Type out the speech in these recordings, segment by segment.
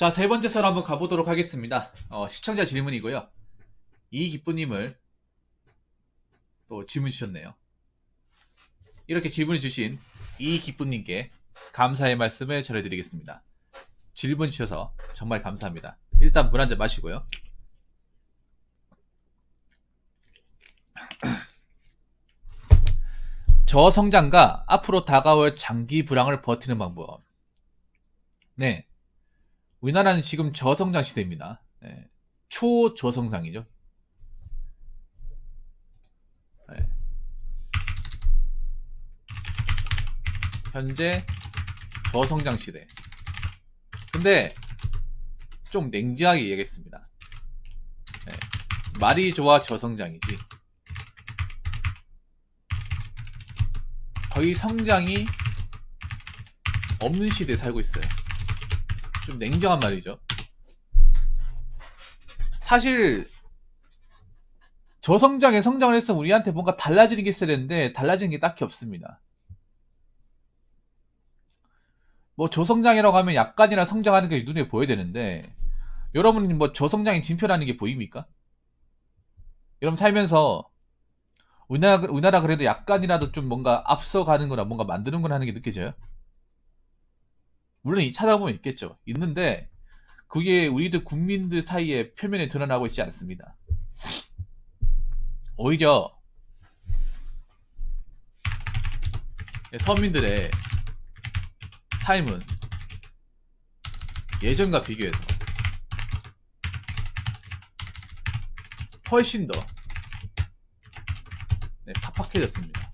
자, 세 번째 썰 한번 가보도록 하겠습니다. 시청자 질문이고요. 이기쁘님을 또 질문 주셨네요. 이렇게 질문을 주신 이기쁘님께 감사의 말씀을 전해드리겠습니다. 질문 주셔서 정말 감사합니다. 일단 물 한잔 마시고요. 저성장과 앞으로 다가올 장기 불황을 버티는 방법. 네, 우리나라는 지금 저성장 시대입니다. 네, 초저성장이죠. 네, 현재 저성장 시대. 근데 좀 냉정하게 얘기하겠습니다. 네, 말이 좋아 저성장이지 거의 성장이 없는 시대에 살고 있어요. 좀 냉정한 말이죠. 사실 저성장에 성장을 했으면 우리한테 뭔가 달라지는 게 있어야 되는데 달라지는 게 딱히 없습니다. 뭐 저성장이라고 하면 약간이나 성장하는 게 눈에 보여야 되는데 여러분 뭐 저성장의 징표라는 게 보입니까? 여러분 살면서 우리나라 그래도 약간이라도 좀 뭔가 앞서가는 거나 뭔가 만드는 거나 하는 게 느껴져요? 물론 찾아보면 있겠죠. 있는데 그게 우리들 국민들 사이에 표면에 드러나고 있지 않습니다. 오히려 서민들의 삶은 예전과 비교해서 훨씬 더 팍팍해졌습니다.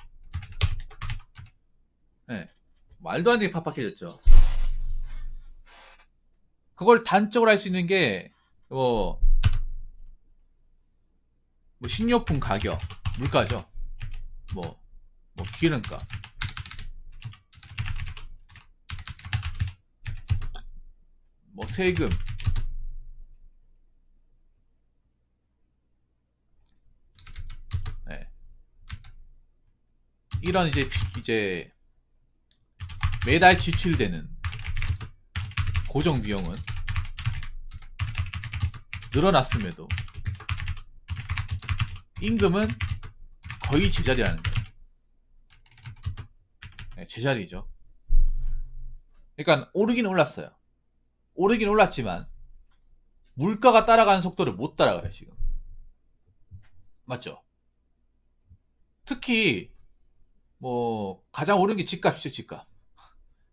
네, 말도 안 되게 팍팍해졌죠. 그걸 단적으로 할 수 있는 게 뭐 식료품 가격, 물가죠. 뭐 기름값, 세금, 네. 이런 이제 매달 지출되는 고정 비용은 늘어났음에도 임금은 거의 제자리라는 거예요. 네, 제자리죠. 그러니까 오르긴 올랐어요. 오르긴 올랐지만 물가가 따라가는 속도를 못 따라가요 지금. 맞죠? 특히 가장 오른 게 집값이죠.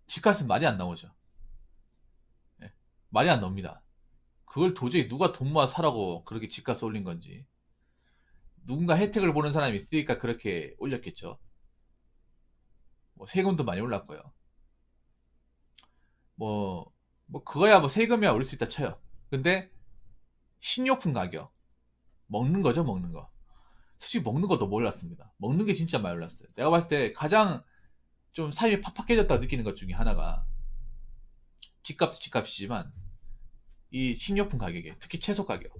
집값은 말이 안 나오죠. 네, 말이 안 나옵니다. 그걸 도저히 누가 돈 모아 사라고 그렇게 집값 올린 건지 누군가 혜택을 보는 사람이 있으니까 그렇게 올렸겠죠. 세금도 많이 올랐고요. 그거야 세금이야 오를 수 있다 쳐요. 근데 식료품 가격, 먹는 거죠. 먹는 거 솔직히 먹는 것도 몰랐습니다. 먹는 게 진짜 많이 올랐어요. 내가 봤을 때 가장 좀 삶이 팍팍해졌다고 느끼는 것 중에 하나가 집값도 집값이지만 이 식료품 가격에 특히 채소 가격.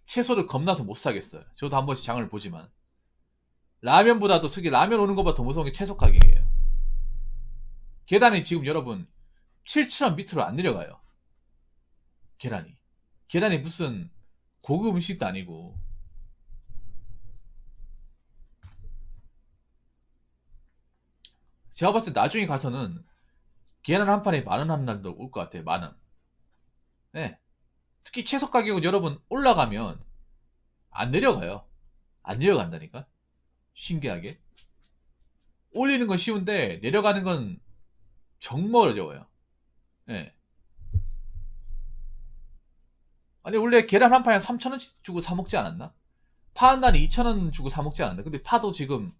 채소를 겁나서 못 사겠어요. 저도 한 번씩 장을 보지만 라면보다도 특히 라면 오는 것보다 더 무서운 게 채소 가격이에요. 계단이 지금 여러분 7,000원 밑으로 안 내려가요. 계란이 무슨 고급 음식도 아니고. 제가 봤을 때 나중에 가서는 계란 한 판에 10,000원 하는 날도 올 것 같아요. 10,000원. 네. 특히 채소 가격은 여러분 올라가면 안 내려가요. 안 내려간다니까. 신기하게. 올리는 건 쉬운데 내려가는 건 정말 어려워요. 네. 아니 원래 계란 한 판에 3,000원씩 주고 사 먹지 않았나? 파 한 단에 2,000원 주고 사 먹지 않았나? 근데 파도 지금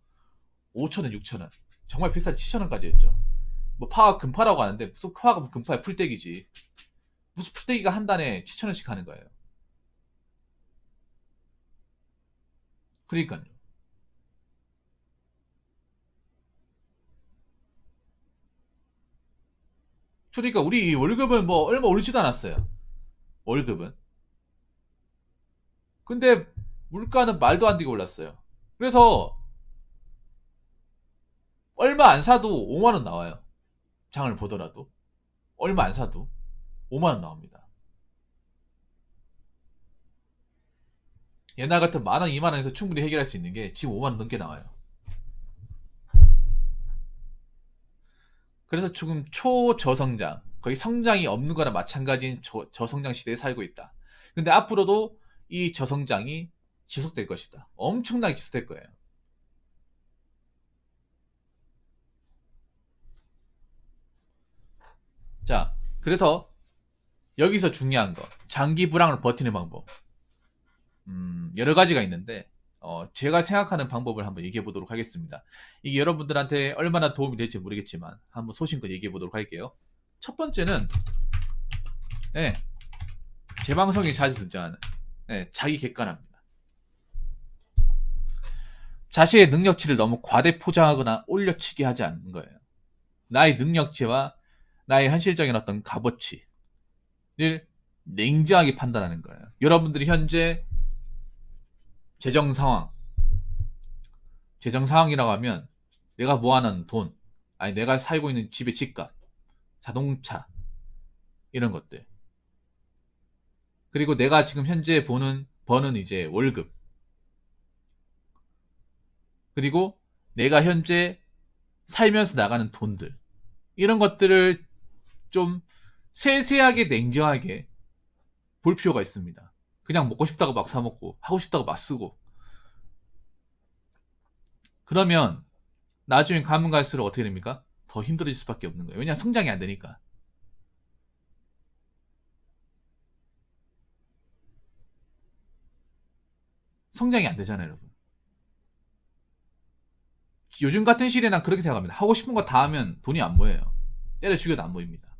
5,000원, 6,000원. 정말 비싼 7,000원까지 했죠. 파가 금파라고 하는데 무슨 파가 금파야 풀떼기지. 무슨 풀떼기가 한 단에 7,000원씩 하는 거예요. 그러니까요. 그러니까 우리 월급은 얼마 오르지도 않았어요. 월급은. 근데 물가는 말도 안 되게 올랐어요. 그래서 얼마 안 사도 5만원 나와요. 장을 보더라도. 얼마 안 사도. 5만 원 나옵니다. 옛날 같은 만 원, 2만 원에서 충분히 해결할 수 있는 게 지금 5만 원 넘게 나와요. 그래서 지금 초저성장, 거의 성장이 없는 거나 마찬가지인 저성장 시대에 살고 있다. 근데 앞으로도 이 저성장이 지속될 것이다. 엄청나게 지속될 거예요. 자, 그래서 여기서 중요한 거, 장기 불황을 버티는 방법. 여러 가지가 있는데, 제가 생각하는 방법을 한번 얘기해 보도록 하겠습니다. 이게 여러분들한테 얼마나 도움이 될지 모르겠지만, 한번 소신껏 얘기해 보도록 할게요. 첫 번째는, 예, 제 방송에 자주 등장하는, 예, 자기 객관화입니다. 자신의 능력치를 너무 과대 포장하거나 올려치기 하지 않는 거예요. 나의 능력치와 나의 현실적인 어떤 값어치를 냉정하게 판단하는 거예요. 여러분들이 현재 재정 상황, 재정 상황이라고 하면 내가 모아놓은 돈, 아니 내가 살고 있는 집의 집값, 자동차, 이런 것들. 그리고 내가 지금 현재 버는 이제 월급. 그리고 내가 현재 살면서 나가는 돈들. 이런 것들을 좀 세세하게 냉정하게 볼 필요가 있습니다. 그냥 먹고 싶다고 막 사먹고, 하고 싶다고 막 쓰고. 그러면 나중에 가면 갈수록 어떻게 됩니까? 더 힘들어질 수밖에 없는 거예요. 왜냐하면 성장이 안 되니까. 성장이 안 되잖아요, 여러분. 요즘 같은 시대에 난 그렇게 생각합니다. 하고 싶은 거 다 하면 돈이 안 모여요. 때려 죽여도 안 보입니다.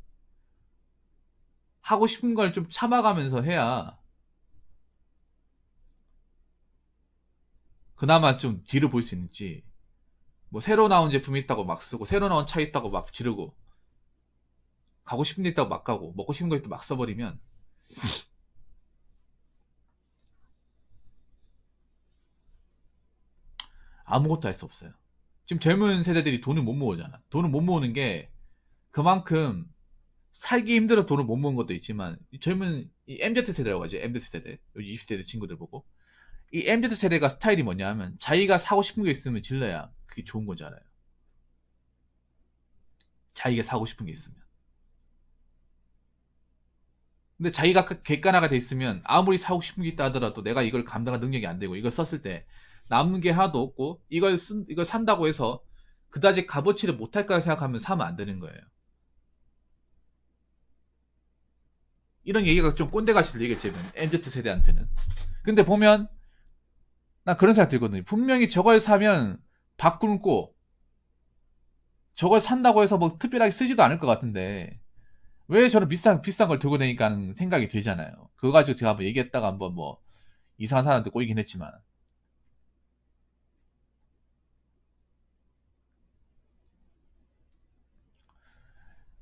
하고 싶은 걸 좀 참아가면서 해야 그나마 좀 뒤를 볼 수 있는지, 뭐 새로 나온 제품이 있다고 막 쓰고 새로 나온 차 있다고 막 지르고 가고 싶은 데 있다고 막 가고 먹고 싶은 거 있다고 막 써버리면 아무것도 할 수 없어요. 지금 젊은 세대들이 돈을 못 모으잖아. 돈을 못 모으는 게 그만큼 살기 힘들어서 돈을 못 모은 것도 있지만, 이 젊은 이 MZ 세대라고 하지. MZ 세대, 요즘 20세대 친구들 보고, 이 MZ 세대가 스타일이 뭐냐 하면 자기가 사고 싶은 게 있으면 질러야 그게 좋은 거잖아요. 자기가 사고 싶은 게 있으면. 근데 자기가 객관화가 돼 있으면 아무리 사고 싶은 게 있다 하더라도 내가 이걸 감당할 능력이 안 되고, 이걸 썼을 때 남는 게 하나도 없고, 이걸 산다고 해서 그다지 값어치를 못할까 생각하면 사면 안 되는 거예요. 이런 얘기가 좀 꼰대같이 들리겠지, MZ 세대한테는. 근데 보면 나 그런 생각 들거든요. 분명히 저걸 사면 밥 굶고, 저걸 산다고 해서 뭐 특별하게 쓰지도 않을 것 같은데 왜 저런 비싼 걸 들고 다니까 하는 생각이 들잖아요. 그거 가지고 제가 한번 얘기했다가 한번 뭐 이상한 사람한테 꼬이긴 했지만,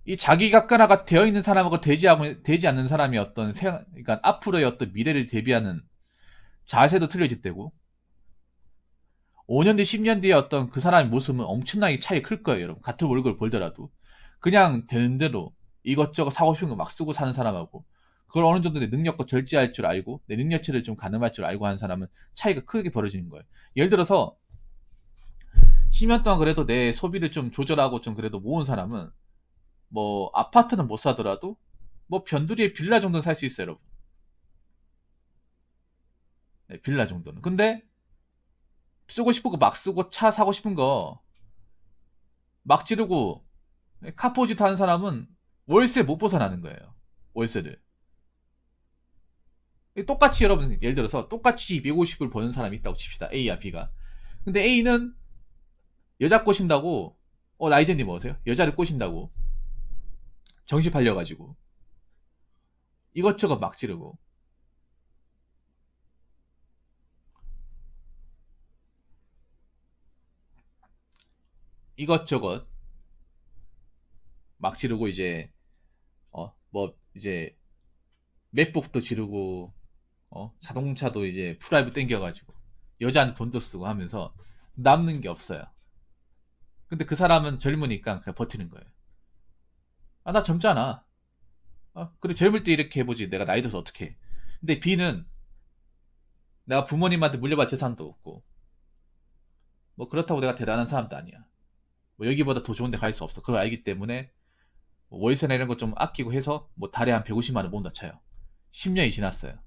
이 자기 객관화가 되어 있는 사람하고 되지 않는 사람이 그러니까 앞으로의 어떤 미래를 대비하는 자세도 틀려질 때고, 5년 뒤, 10년 뒤에 어떤 그 사람의 모습은 엄청나게 차이 클 거예요, 여러분. 같은 월급을 벌더라도. 그냥 되는 대로 이것저것 사고 싶은 거 막 쓰고 사는 사람하고, 그걸 어느 정도 내 능력과 절제할 줄 알고, 내 능력치를 좀 가늠할 줄 알고 하는 사람은 차이가 크게 벌어지는 거예요. 예를 들어서, 10년 동안 그래도 내 소비를 좀 조절하고 좀 그래도 모은 사람은, 뭐, 아파트는 못 사더라도, 뭐, 변두리에 빌라 정도는 살 수 있어요, 여러분. 네, 빌라 정도는. 근데, 쓰고 싶은 거 막 쓰고, 차 사고 싶은 거 막 지르고, 카포짓 하는 사람은 월세 못 벗어나는 거예요. 월세를. 똑같이 여러분, 예를 들어서 똑같이 250을 버는 사람이 있다고 칩시다. A와 B가. 근데 A는 여자 꼬신다고, 라이젠님 뭐세요? 여자를 꼬신다고 정시 팔려가지고 이것저것 막 지르고, 이것저것 막 지르고, 이제 뭐 이제 맥북도 지르고, 자동차도 이제 프라이브 땡겨가지고 여자한테 돈도 쓰고 하면서 남는 게 없어요. 근데 그 사람은 젊으니까 그냥 버티는 거예요. 아, 나 젊잖아. 그래 젊을 때 이렇게 해보지. 내가 나이 들어서 어떻게 해. 근데 B는 내가 부모님한테 물려받은 재산도 없고 뭐 그렇다고 내가 대단한 사람도 아니야. 뭐 여기보다 더 좋은 데 갈 수 없어. 그걸 알기 때문에 뭐 월세나 이런 거 좀 아끼고 해서 뭐 달에 한 150만 원 모은다 쳐요. 10년이 지났어요.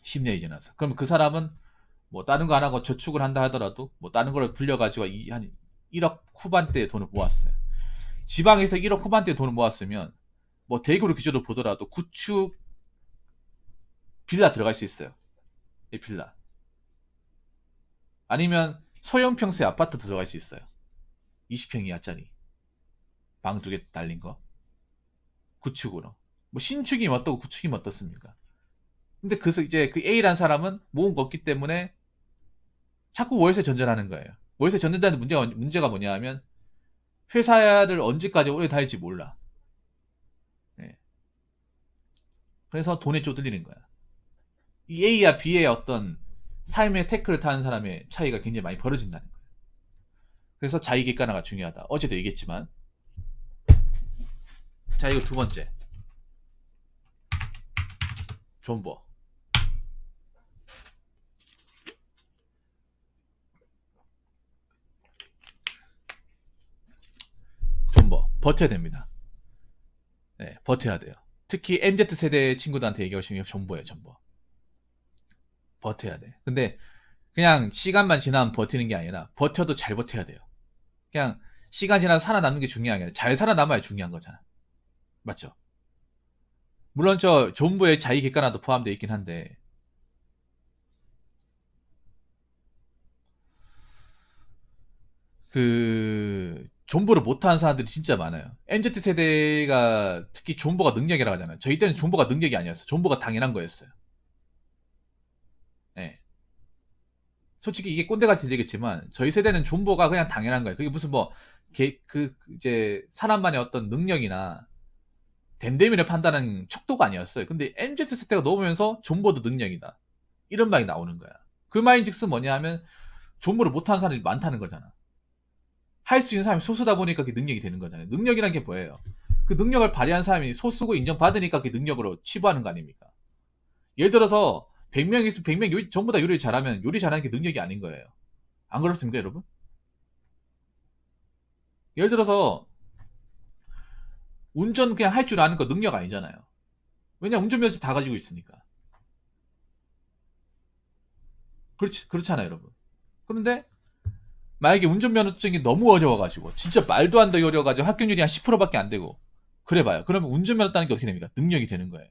10년이 지났어. 그럼 그 사람은 뭐 다른 거 안 하고 저축을 한다 하더라도 뭐 다른 걸 불려가지고 한 1억 후반대의 돈을 모았어요. 지방에서 1억 후반대의 돈을 모았으면 뭐 대구를 기준으로 보더라도 구축 빌라 들어갈 수 있어요. 이 빌라. 아니면 소형 평수의 아파트 들어갈 수 있어요. 20평 이하짜리. 방 두 개 달린 거. 구축으로. 뭐 신축이면 어떻고 구축이면 어떻습니까? 근데 이제 그 A란 사람은 모은 거 없기 때문에 자꾸 월세 전전하는 거예요. 월세 전전하는 문제가 뭐냐 하면 회사를 언제까지 오래 다닐지 몰라. 예. 그래서 돈에 쪼들리는 거야. 이 A와 B의 어떤 삶의 태클을 타는 사람의 차이가 굉장히 많이 벌어진다는 거예요. 그래서 자기 객관화가 중요하다. 어제도 얘기했지만. 자, 이거 두 번째. 존버. 존버. 버텨야 됩니다. 네, 버텨야 돼요. 특히 MZ세대 친구들한테 얘기하시면 존버예요, 존버. 버텨야 돼. 근데 그냥 시간만 지나면 버티는 게 아니라 버텨도 잘 버텨야 돼요. 그냥 시간 지나서 살아남는 게 중요한 게 아니라 잘 살아남아야 중요한 거잖아. 맞죠? 물론 저 존버에 자기 객관화도 포함되어 있긴 한데 그 존버를 못하는 사람들이 진짜 많아요. MZ세대가 특히 존버가 능력이라고 하잖아요. 저희 때는 존버가 능력이 아니었어요. 존버가 당연한 거였어요. 네. 솔직히 이게 꼰대같이 들리겠지만 저희 세대는 존버가 그냥 당연한 거예요. 그게 무슨 뭐 이제 사람만의 어떤 능력이나 됨됨이를 판단하는 척도가 아니었어요. 근데 MZ세대가 넘으면서 존버도 능력이다. 이런 말이 나오는 거야. 그 말인즉슨 뭐냐 하면 존버를 못하는 사람이 많다는 거잖아. 할 수 있는 사람이 소수다 보니까 그게 능력이 되는 거잖아요. 능력이란 게 뭐예요? 그 능력을 발휘한 사람이 소수고 인정받으니까 그게 능력으로 치부하는 거 아닙니까? 예를 들어서 100명 있으면 100명 전부 다 요리 잘하면 요리 잘하는 게 능력이 아닌 거예요. 안 그렇습니까, 여러분? 예를 들어서 운전 그냥 할 줄 아는 거 능력 아니잖아요. 왜냐 운전면허증 다 가지고 있으니까. 그렇잖아요, 여러분. 그런데 만약에 운전면허증이 너무 어려워가지고 진짜 말도 안 되게 어려워가지고 합격률이 한 10%밖에 안 되고 그래봐요. 그러면 운전면허 따는 게 어떻게 됩니까? 능력이 되는 거예요.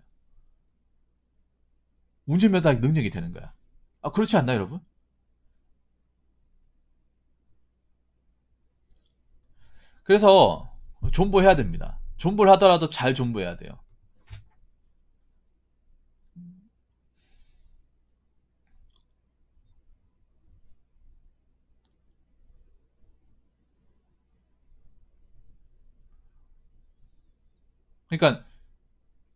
운전면허 따는 게 능력이 되는 거야. 그렇지 않나요, 여러분? 그래서 존버해야 됩니다. 존버를 하더라도 잘 존버해야 돼요. 그러니까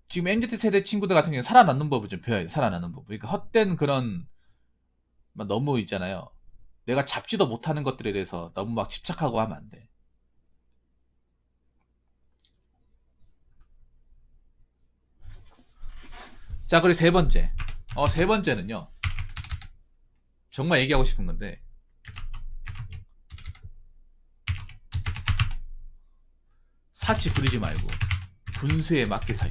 지금 MZ 세대 친구들 같은 경우에 살아남는 법을 좀 배워야 돼. 살아남는 법. 그러니까 헛된 그런 막 너무 있잖아요. 내가 잡지도 못하는 것들에 대해서 너무 막 집착하고 하면 안 돼. 자, 그리고 세 번째. 세 번째는요. 정말 얘기하고 싶은 건데 사치 부리지 말고 분수에 맞게 사유.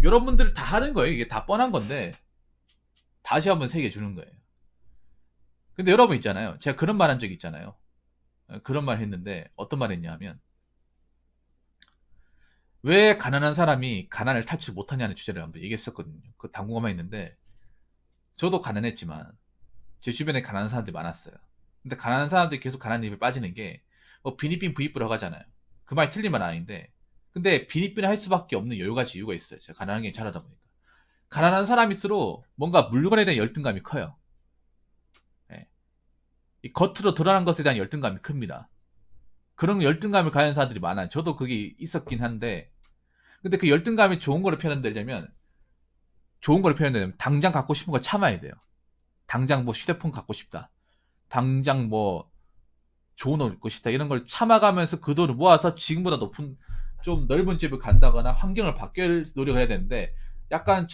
여러분들 다 하는 거예요. 이게 다 뻔한 건데 다시 한번 새겨 주는 거예요. 근데 여러분 있잖아요. 제가 그런 말 한 적 있잖아요. 그런 말 했는데 어떤 말 했냐 하면 왜 가난한 사람이 가난을 탈출 못하냐는 주제를 한번 얘기했었거든요. 그 당구가만 있는데 저도 가난했지만 제 주변에 가난한 사람들이 많았어요. 근데 가난한 사람들이 계속 가난한 입에 빠지는 게 뭐 비니빈 부익부라고 하잖아요. 그 말이 틀린 말 아닌데 근데 비니빈을 할 수밖에 없는 여러 가지 이유가 있어요. 제가 가난한 게 잘하다 보니까. 가난한 사람일수록 뭔가 물건에 대한 열등감이 커요. 예. 이 겉으로 드러난 것에 대한 열등감이 큽니다. 그런 열등감을 가진 사람들이 많아요. 저도 그게 있었긴 한데 근데 그 열등감이 좋은 거로 표현되려면 당장 갖고 싶은 거 참아야 돼요. 당장 뭐 휴대폰 갖고 싶다. 당장 뭐 좋은 곳이다 이런 걸 참아가면서 그 돈을 모아서 지금보다 높은 좀 넓은 집을 간다거나 환경을 바뀔 노력을 해야 되는데 약간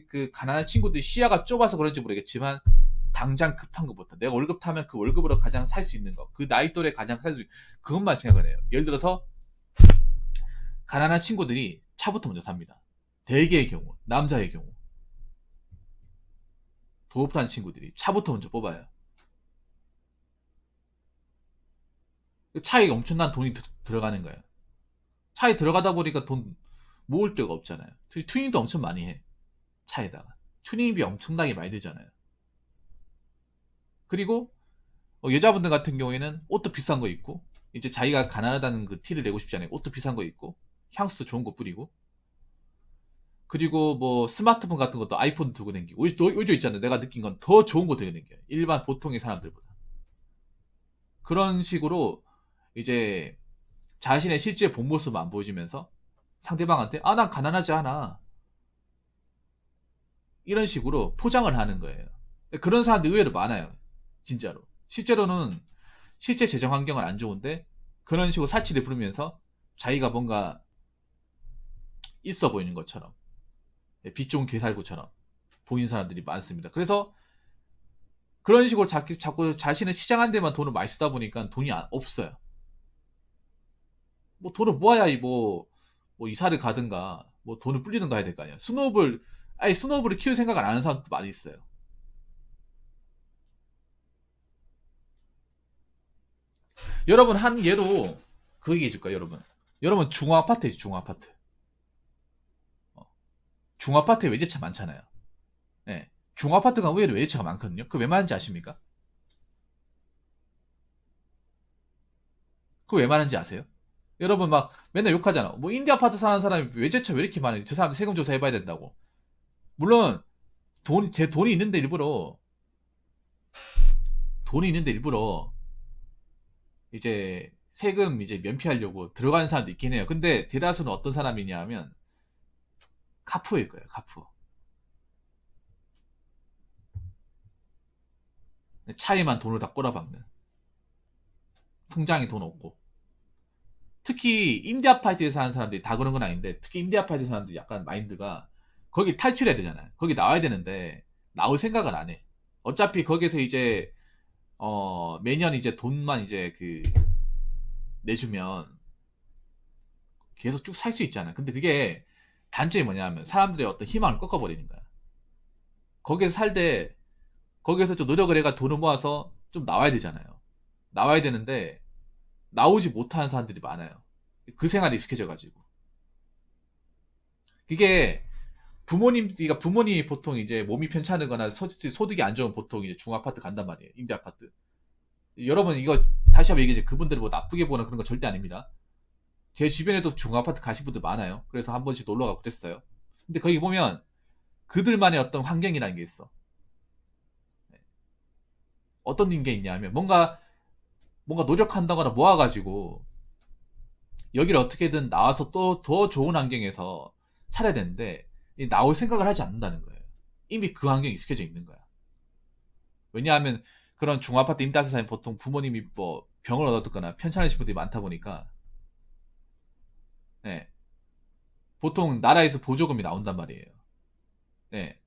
그 가난한 친구들이 시야가 좁아서 그런지 모르겠지만 당장 급한 것부터 내가 월급 타면 그 월급으로 가장 살 수 있는 거 그 나이 또래 가장 살 수 있는 그것만 생각을 해요. 예를 들어서 가난한 친구들이 차부터 먼저 삽니다. 대개의 경우 남자의 경우 돈 없다는 친구들이 차부터 먼저 뽑아요. 차에 엄청난 돈이 들어가는 거예요. 차에 들어가다 보니까 돈 모을 데가 없잖아요. 튜닝도 엄청 많이 해. 차에다가. 튜닝비 엄청나게 많이 들잖아요. 그리고 여자분들 같은 경우에는 옷도 비싼 거 입고 이제 자기가 가난하다는 그 티를 내고 싶지 않아요. 옷도 비싼 거 입고 향수도 좋은 거 뿌리고 그리고 뭐 스마트폰 같은 것도 아이폰 들고 다니고 오히려 있잖아요. 내가 느낀 건 더 좋은 거 들고 다녀요. 일반 보통의 사람들보다. 그런 식으로 이제 자신의 실제 본 모습을 안 보여주면서 상대방한테 난 가난하지 않아 이런 식으로 포장을 하는 거예요. 그런 사람들 의외로 많아요. 진짜로. 실제로는 실제 재정 환경은 안 좋은데 그런 식으로 사치를 부르면서 자기가 뭔가 있어 보이는 것처럼 빚 좋은 개살구처럼 보이는 사람들이 많습니다. 그래서 그런 식으로 자꾸 자신을 치장한 데만 돈을 많이 쓰다 보니까 돈이 없어요. 뭐 돈을 모아야 뭐 이사를 가든가 뭐 돈을 불리든가 해야 될 거 아니야. 스노우볼을 키울 생각을 안 하는 사람도 많이 있어요. 여러분 한 예로 그 얘기해 줄까요, 여러분? 여러분 중화아파트지, 중화아파트. 중화아파트에 외제차 많잖아요. 예. 중화아파트가 의외로 외제차가 많거든요. 그 왜 많은지 아십니까? 그 왜 많은지 아세요? 여러분 막 맨날 욕하잖아. 뭐 인디 아파트 사는 사람이 외제차 왜 이렇게 많아요? 저 사람들 세금 조사 해봐야 된다고. 물론 제 돈이 있는데 일부러 이제 세금 이제 면피하려고 들어가는 사람도 있긴 해요. 근데 대다수는 어떤 사람이냐 하면 카푸일 거예요. 카푸. 차에만 돈을 다 꼬라박는. 통장에 돈 없고. 특히 임대 아파트에 사는 사람들이 다 그런 건 아닌데 특히 임대 아파트 사람들이 약간 마인드가 거기 탈출해야 되잖아요. 거기 나와야 되는데 나올 생각을 안 해. 어차피 거기서 이제 매년 이제 돈만 이제 그 내주면 계속 쭉 살 수 있잖아. 근데 그게 단점이 뭐냐면 사람들의 어떤 희망을 꺾어버리는 거야. 거기서 살되 거기서 좀 노력을 해가 돈을 모아서 좀 나와야 되잖아요. 나와야 되는데 나오지 못하는 사람들이 많아요. 그 생활에 익숙해져가지고. 그게 그러니까 부모님이 보통 이제 몸이 편찮으거나 소득이 안 좋은 보통 이제 중아파트 간단 말이에요. 임대 아파트. 여러분 이거 다시 한번 얘기해 그분들을 뭐 나쁘게 보는 그런 거 절대 아닙니다. 제 주변에도 중아파트 가신 분들 많아요. 그래서 한 번씩 놀러 가고 그랬어요. 근데 거기 보면 그들만의 어떤 환경이라는 게 있어. 어떤 게 있냐면 뭔가 노력한다거나 모아가지고 여기를 어떻게든 나와서 또 더 좋은 환경에서 살아야 되는데 나올 생각을 하지 않는다는 거예요. 이미 그 환경에 익숙해져 있는 거야. 왜냐하면 그런 중아파트 임대아파트 사는 보통 부모님이 뭐 병을 얻었거나 편찮으신 분들이 많다 보니까 네, 보통 나라에서 보조금이 나온단 말이에요. 네,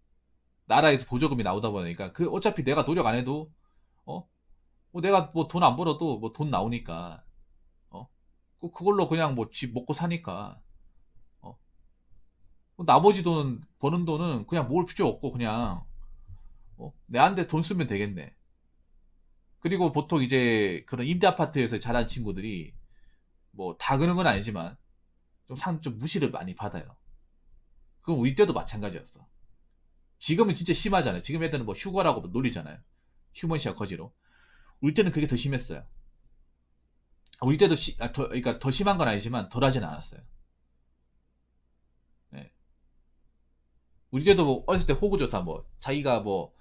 나라에서 보조금이 나오다 보니까 그 어차피 내가 노력 안 해도 어? 뭐 내가 뭐 돈 안 벌어도 뭐 돈 나오니까 어? 그걸로 그냥 뭐 집 먹고 사니까 어? 뭐 나머지 돈 버는 돈은 그냥 모을 필요 없고 그냥 내한테 돈 쓰면 되겠네. 그리고 보통 이제 그런 임대 아파트에서 자란 친구들이 뭐 다 그런 건 아니지만 좀 무시를 많이 받아요. 그건 우리 때도 마찬가지였어. 지금은 진짜 심하잖아요. 지금 애들은 뭐 휴거라고 뭐 놀리잖아요. 휴먼시아 거지로. 우리 때는 그게 더 심했어요. 우리 때도 그러니까 더 심한 건 아니지만 덜하진 않았어요. 네. 우리 때도 뭐 어렸을 때 호구조사 뭐 자기가 뭐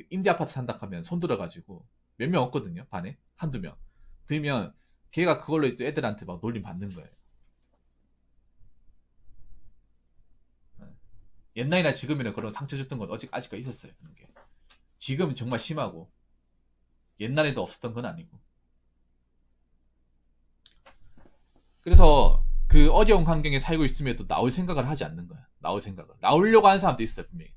임대 아파트 산다 하면 손 들어가지고 몇 명 없거든요. 반에 한두 명 들면 걔가 그걸로 이제 애들한테 막 놀림 받는 거예요. 네. 옛날이나 지금이나 그런 상처 줬던 건 아직까지 있었어요. 그런 게. 지금은 정말 심하고 옛날에도 없었던 건 아니고. 그래서 그 어려운 환경에 살고 있음에도 나올 생각을 하지 않는 거야. 나올 생각을. 나오려고 하는 사람도 있어요, 분명히.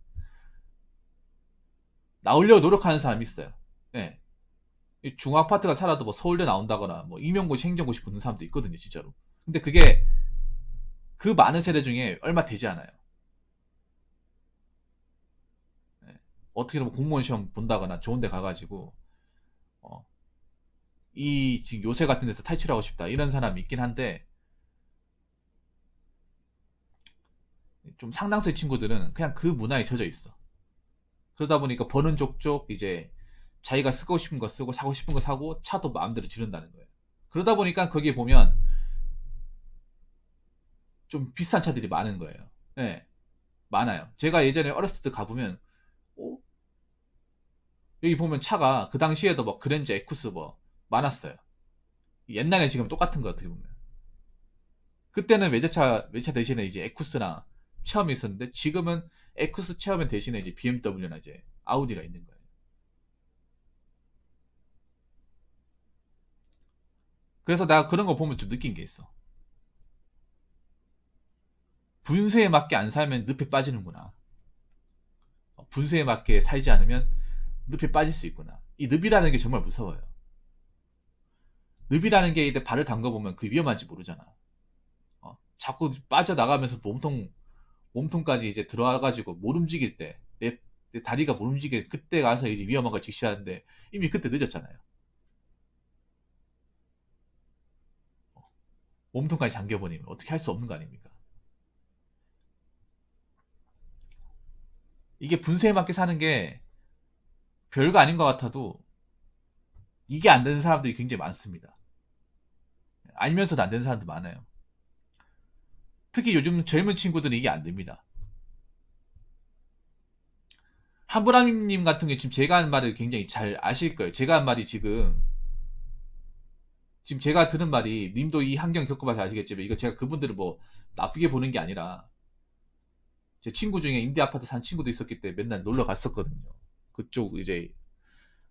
나오려고 노력하는 사람이 있어요. 예. 중아파트가 살아도 뭐 서울대 나온다거나 뭐 임용고시 행정고시 붙는 사람도 있거든요, 진짜로. 근데 그게 그 많은 세대 중에 얼마 되지 않아요. 예. 어떻게든 뭐 공무원 시험 본다거나 좋은 데 가가지고 어, 이 지금 요새 같은 데서 탈출하고 싶다 이런 사람이 있긴 한데 좀 상당수의 친구들은 그냥 그 문화에 젖어 있어. 그러다 보니까 버는 족족 이제 자기가 쓰고 싶은 거 쓰고 사고 싶은 거 사고 차도 마음대로 지른다는 거예요. 그러다 보니까 거기에 보면 좀 비싼 차들이 많은 거예요. 예, 많아요. 제가 예전에 어렸을 때 가보면 어? 여기 보면 차가 그 당시에도 뭐 그랜저, 에쿠스 뭐 많았어요. 옛날에 지금 똑같은 거 어떻게 보면. 그때는 외제차 대신에 이제 에쿠스나 체험이 있었는데 지금은 에쿠스 체험의 대신에 이제 BMW나 이제 아우디가 있는 거예요. 그래서 내가 그런 거 보면 좀 느낀 게 있어. 분수에 맞게 안 살면 늪에 빠지는구나. 분수에 맞게 살지 않으면 늪에 빠질 수 있구나. 이 늪이라는 게 정말 무서워요. 늪이라는 게 이제 발을 담궈보면 그 위험한지 모르잖아. 자꾸 빠져나가면서 몸통까지 이제 들어와가지고 못 움직일 때, 내 다리가 못 움직일 그때 가서 이제 위험한 걸 직시하는데 이미 그때 늦었잖아요. 몸통까지 잠겨버리면 어떻게 할 수 없는 거 아닙니까? 이게 분수에 맞게 사는 게 별거 아닌 것 같아도 이게 안 되는 사람들이 굉장히 많습니다. 알면서도 안 되는 사람도 많아요. 특히 요즘 젊은 친구들은 이게 안 됩니다. 한브라님 같은 게 지금 제가 한 말을 굉장히 잘 아실 거예요. 제가 한 말이 지금 제가 들은 말이 님도 이 환경 겪어봐서 아시겠지만 이거 제가 그분들을 뭐 나쁘게 보는 게 아니라 제 친구 중에 임대 아파트 산 친구도 있었기 때문에 맨날 놀러 갔었거든요. 그쪽 이제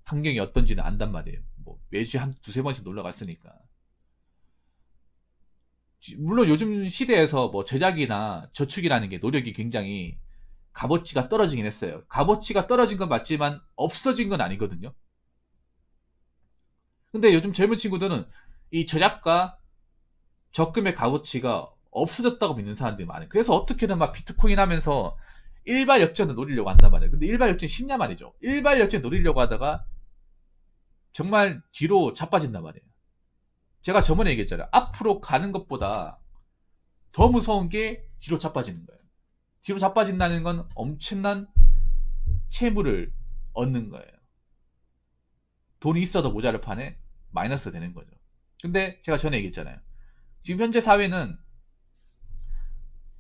환경이 어떤지는 안단 말이에요. 뭐 매주에 한 두세 번씩 놀러 갔으니까. 물론 요즘 시대에서 뭐 제작이나 저축이라는 게 노력이 굉장히 값어치가 떨어지긴 했어요. 값어치가 떨어진 건 맞지만 없어진 건 아니거든요. 근데 요즘 젊은 친구들은 이 절약과 적금의 값어치가 없어졌다고 믿는 사람들이 많아요. 그래서 어떻게든 막 비트코인 하면서 일발 역전을 노리려고 한단 말이에요. 근데 일발 역전이 쉽냐 말이죠. 일발 역전 노리려고 하다가 정말 뒤로 자빠진단 말이에요. 제가 저번에 얘기했잖아요. 앞으로 가는 것보다 더 무서운 게 뒤로 자빠지는 거예요. 뒤로 자빠진다는 건 엄청난 채무를 얻는 거예요. 돈이 있어도 모자를 판에 마이너스 되는 거죠. 근데 제가 전에 얘기했잖아요. 지금 현재 사회는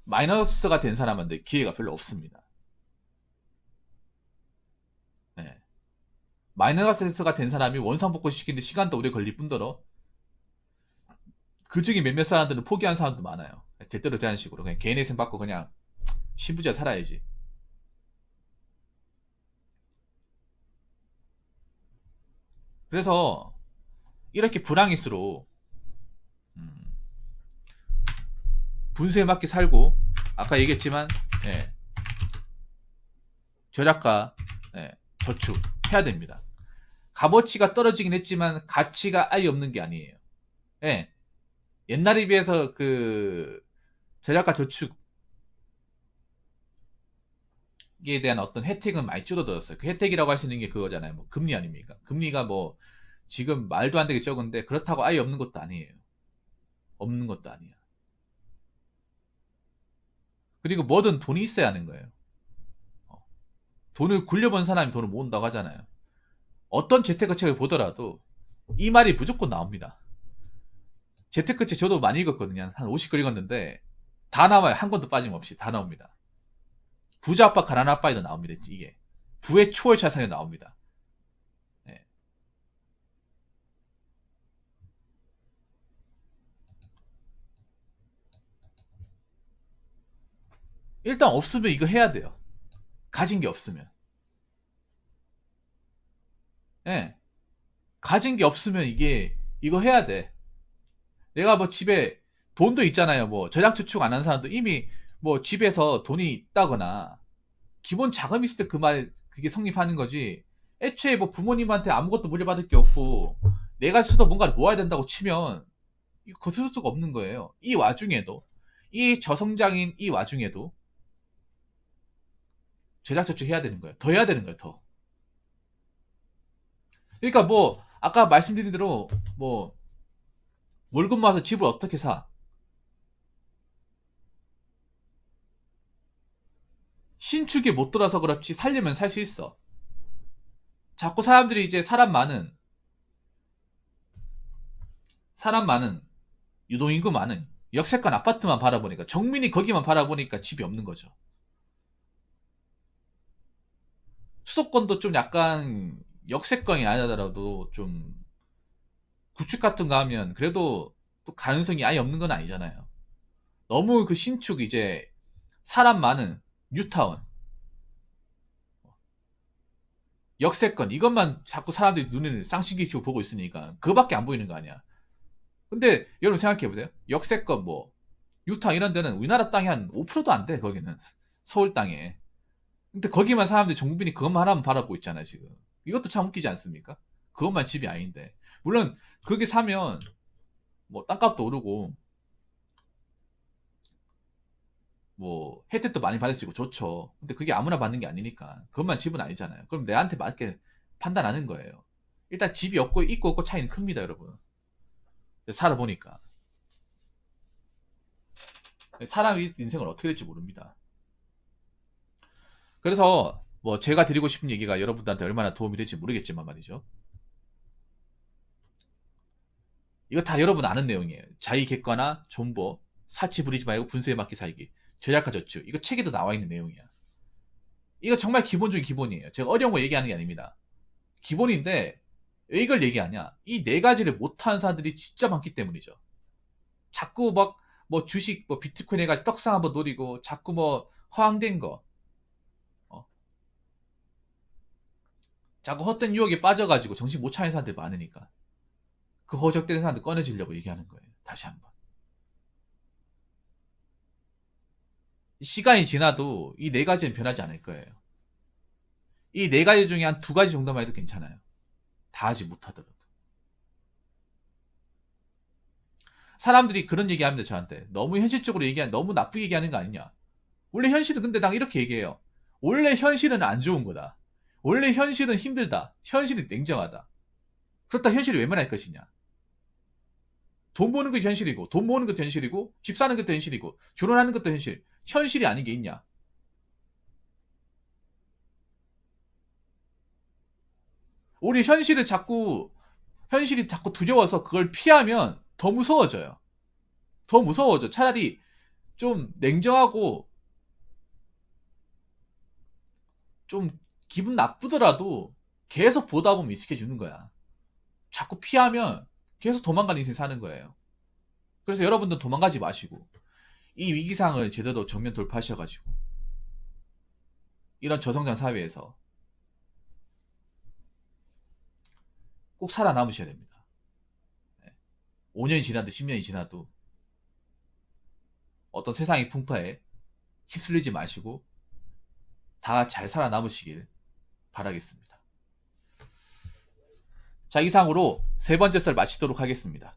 마이너스가 된 사람한테 기회가 별로 없습니다. 네. 마이너스가 된 사람이 원상복구 시키는데 시간도 오래 걸릴 뿐더러 그 중에 몇몇 사람들은 포기한 사람도 많아요. 제대로 되는 식으로 그냥 개인회생 받고 그냥 신부지가 살아야지. 그래서 이렇게 불황일수록 음, 분수에 맞게 살고 아까 얘기했지만 예, 절약과 예, 저축 해야 됩니다. 값어치가 떨어지긴 했지만 가치가 아예 없는 게 아니에요. 예, 옛날에 비해서 그 절약과 저축에 대한 어떤 혜택은 많이 줄어들었어요. 그 혜택이라고 할 수 있는 게 그거잖아요. 뭐 금리 아닙니까? 금리가 뭐 지금 말도 안 되게 적은데 그렇다고 아예 없는 것도 아니에요. 없는 것도 아니야. 그리고 뭐든 돈이 있어야 하는 거예요. 어, 돈을 굴려본 사람이 돈을 모은다고 하잖아요. 어떤 재테크책을 보더라도 이 말이 무조건 나옵니다. 재테크책 저도 많이 읽었거든요. 한 50글 읽었는데 다 나와요. 한 권도 빠짐없이 다 나옵니다. 부자 아빠 가난 아빠에도 나옵니다. 이게 부의 초월 자산에 나옵니다. 네. 일단 없으면 이거 해야 돼요. 가진 게 없으면. 예. 가진 게 없으면 이거 해야 돼. 내가 뭐 집에 돈도 있잖아요. 뭐 전략 저축 안 하는 사람도 이미 뭐 집에서 돈이 있다거나 기본 자금 있을 때 그 말 그게 성립하는 거지. 애초에 뭐 부모님한테 아무것도 물려받을 게 없고 내가 스스로 뭔가를 모아야 된다고 치면 이거 거스를 수가 없는 거예요. 이 와중에도 이 저성장인 이 와중에도 전략 저축 해야 되는 거예요. 더 해야 되는 거예요. 더. 그러니까 뭐 아까 말씀드린 대로 뭐 월급 모아서 집을 어떻게 사? 신축이 못 들어서 그렇지 살려면 살 수 있어. 자꾸 사람들이 이제 사람 많은 유동인구 많은 역세권 아파트만 바라보니까 정민이 거기만 바라보니까 집이 없는 거죠. 수도권도 좀 약간 역세권이 아니더라도 좀 구축 같은 거 하면 그래도 또 가능성이 아예 없는 건 아니잖아요. 너무 그 신축 이제 사람 많은 뉴타운 역세권 이것만 자꾸 사람들이 눈을 쌍시기키고 보고 있으니까 그거밖에 안 보이는 거 아니야. 근데 여러분 생각해보세요. 역세권 뭐 유타 이런 데는 우리나라 땅이 한 5%도 안 돼. 거기는 서울 땅에. 근데 거기만 사람들이 전국민이 그것만 하나만 바라보고 있잖아요 지금. 이것도 참 웃기지 않습니까? 그것만 집이 아닌데. 물론 거기 사면 뭐 땅값도 오르고 뭐 혜택도 많이 받을 수 있고 좋죠. 근데 그게 아무나 받는 게 아니니까 그것만 집은 아니잖아요. 그럼 내한테 맞게 판단하는 거예요. 일단 집이 없고 있고 없고 차이는 큽니다 여러분. 살아보니까 사람의 인생을 어떻게 될지 모릅니다. 그래서 뭐 제가 드리고 싶은 얘기가 여러분들한테 얼마나 도움이 될지 모르겠지만 말이죠. 이거 다 여러분 아는 내용이에요. 자의 객관화, 존버, 사치 부리지 말고 분수에 맞게 살기, 절약과 저축. 이거 책에도 나와 있는 내용이야. 이거 정말 기본 중에 기본이에요. 제가 어려운 거 얘기하는 게 아닙니다. 기본인데 왜 이걸 얘기하냐? 이 네 가지를 못하는 사람들이 진짜 많기 때문이죠. 자꾸 막 뭐 주식, 뭐 비트코인 해가 떡상 한번 노리고 자꾸 뭐 허황된 거, 어, 자꾸 헛된 유혹에 빠져가지고 정신 못 차리는 사람들 많으니까 그 허적되는 사람들 꺼내주려고 얘기하는 거예요. 다시 한번. 시간이 지나도 이 네 가지는 변하지 않을 거예요. 이 네 가지 중에 한 두 가지 정도만 해도 괜찮아요. 다 하지 못하더라도. 사람들이 그런 얘기합니다, 저한테. 너무 현실적으로 너무 나쁘게 얘기하는 거 아니냐. 원래 현실은 근데 난 이렇게 얘기해요. 원래 현실은 안 좋은 거다. 원래 현실은 힘들다. 현실은 냉정하다. 그렇다 현실이 왜 말할 것이냐. 돈 버는 게 현실이고, 돈 모으는 것도 현실이고, 집 사는 것도 현실이고, 결혼하는 것도 현실. 현실이 아닌 게 있냐. 우리 현실이 자꾸 두려워서 그걸 피하면 더 무서워져요. 더 무서워져. 차라리 좀 냉정하고 좀 기분 나쁘더라도 계속 보다 보면 익숙해지는 거야. 자꾸 피하면 계속 도망가는 인생 사는 거예요. 그래서 여러분들 도망가지 마시고 이 위기상을 제대로 정면 돌파하셔가지고 이런 저성장 사회에서 꼭 살아남으셔야 됩니다. 5년이 지나도 10년이 지나도 어떤 세상의 풍파에 휩쓸리지 마시고 다 잘 살아남으시길 바라겠습니다. 자, 이상으로 세 번째 썰 마치도록 하겠습니다.